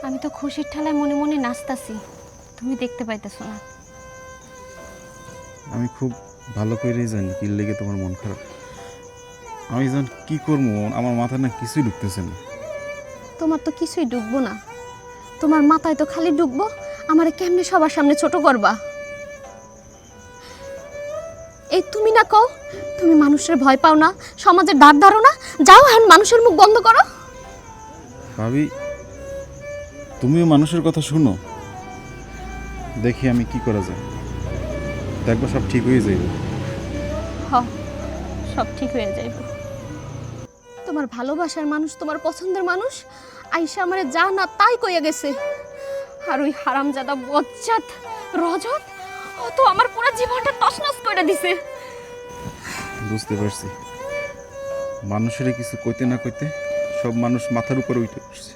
আমি তো খুশির ঠেলায় মনে মনে নাচতাছি, তুমি দেখতে পাইতেছো না। আমি খুব ভালো করেই জানি কি লেগে তোমার মন খারাপ। আমি যখন কি করবো আমার মাথায় না কিছুই ঢুকতেছে না। তোমার তো কিছুই ডুববো না, তোমার মাথায় তো খালি ডুববো আমারে কেমনে সবার সামনে ছোট করবা। এই তুমি না কও, তুমি মানুষের ভয় পাও না, সমাজের দাঁড় ধারো না, যাও এখন মানুষের মুখ বন্ধ করো। ভাবি, তুমিও মানুষের কথা শুনো, দেখি আমি কি করা যায়। দেখবো সব ঠিক হয়ে যাবে। হ, সব ঠিক হয়ে যাইব। তোমার ভালোবাসার মানুষ, তোমার পছন্দের মানুষ আইসা আমারে যা না তাই কইয়া গেছে। আর ওই হারামজাদা বজ্জাত রজত, ও তো আমার পুরো জীবনটা তছনছ করে দিছে। বুঝতে পারছি, মানুষের কিছু কইতে না কইতে সব মানুষ মাথার উপরে উঠে পড়ছে।